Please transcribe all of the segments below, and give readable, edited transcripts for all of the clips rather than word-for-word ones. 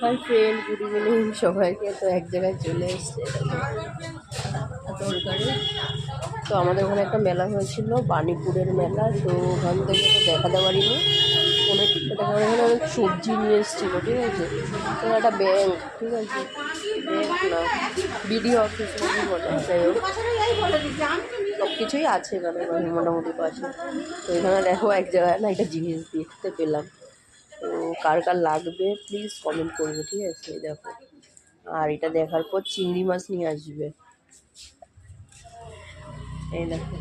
Hi friend, good evening সবাইকে। তো এক জায়গায় চলে এসছে দরকারে। তো আমাদের ওখানে একটা মেলা হয়েছিল, বাণীপুরের মেলা। তো ওখান থেকে তো দেখাতে পারিনি, কোনো টিকিট দেখাতে পারিনি। অনেক সবজি নিয়ে এসেছিলো, ঠিক আছে। তো একটা ব্যাংক, ঠিক আছে, ব্যাংক না বিডিও অফিস বলে বলে, যাই হোক সব কিছুই আছে এখানে মোটামুটি পাশে। তো এখানে দেখো এক জায়গায় না একটা জিনিস দেখতে পেলাম। তো কার কার লাগবে প্লিজ কমেন্ট করবে, ঠিক আছে। দেখো, আর এটা দেখার পর চিংড়ি মাছ নিয়ে আসবে। এই দেখো,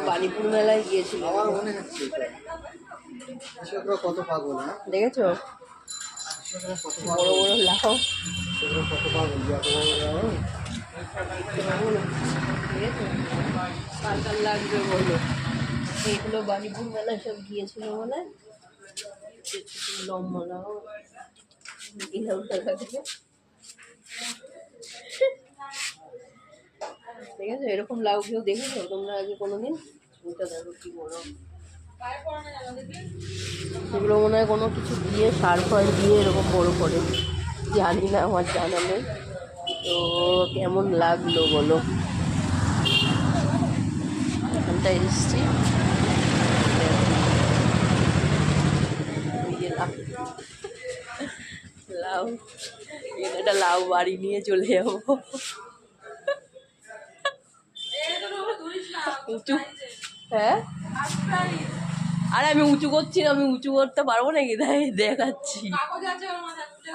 বাণীপুর মেলায় গিয়েছিল, আমার মনে হচ্ছে কৃষকরা কত পাগল। হ্যাঁ, দেখেছো কৃষকরা কত বড় বড় লাউ। কৃষকরা কত পাগল, এত বড় লাউ। দেখেছো কার কার লাগবে বলো। এইগুলো বাণীপুর মেলায় সব গিয়েছিল বলে। লম্বা লাউ, এই লাউটা লাগবে। দেখেছো এরকম লাউ কেউ দেখেছো তোমরা আগে কোনোদিন? ওইটা দেখো কি বড়। এগুলো মনে হয় কোনো কিছু দিয়ে সার ফার দিয়ে এরকম বড় করে, জানি না, আমার জানা নেই। তো কেমন লাগলো বলো। এখানটা এসছি, লাউ, একটা লাউ বাড়ি নিয়ে চলে যাবো। উঁচু, হ্যাঁ আরে আমি উঁচু করছি না, আমি উঁচু করতে পারবো নাকি, তাই দেখাচ্ছি।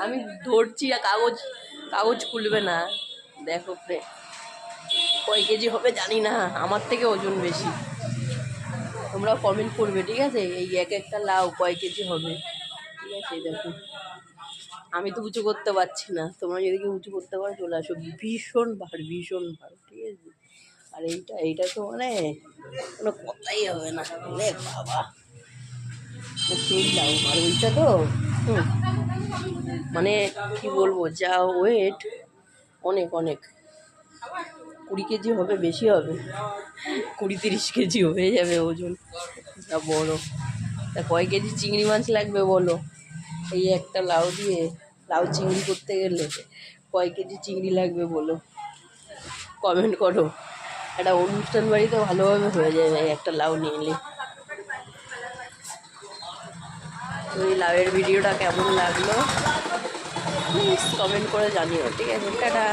আমি ধরছি আর কাগজ, কাগজ খুলবে না। দেখো কয় কেজি হবে জানি না, আমার থেকে ওজন বেশি। তোমরা কমেন্ট করবে, ঠিক আছে, এই এক একটা লাউ কয় কেজি হবে, ঠিক আছে। দেখো আমি তো উঁচু করতে পারছি না, তোমরা যদি কেউ উঁচু করতে পারো চলে আসো। ভীষণ ভার, ভীষণ ভার, ঠিক আছে। আর এইটা তো মানে কোনো কথাই হবে না, বাবা সেই লাউ। আর ওইটা তো মানে কি বলবো, যা ওয়েট, অনেক অনেক 20 কেজি হবে, বেশি হবে, 20-30 কেজি হয়ে যাবে ওজন, তা বড়। তা কয় কেজি চিংড়ি মাছ লাগবে বলো, এই একটা লাউ দিয়ে লাউ চিংড়ি করতে গেলে কয় কেজি চিংড়ি লাগবে বলো, কমেন্ট করো। একটা অনুষ্ঠান বাড়িতে ভালোভাবে হয়ে যাবে একটা লাউ নিয়ে এলে। তো এই লাউয়ের ভিডিওটা কেমন লাগলো প্লিজ কমেন্ট করে জানিও, ঠিক আছে। টাটা।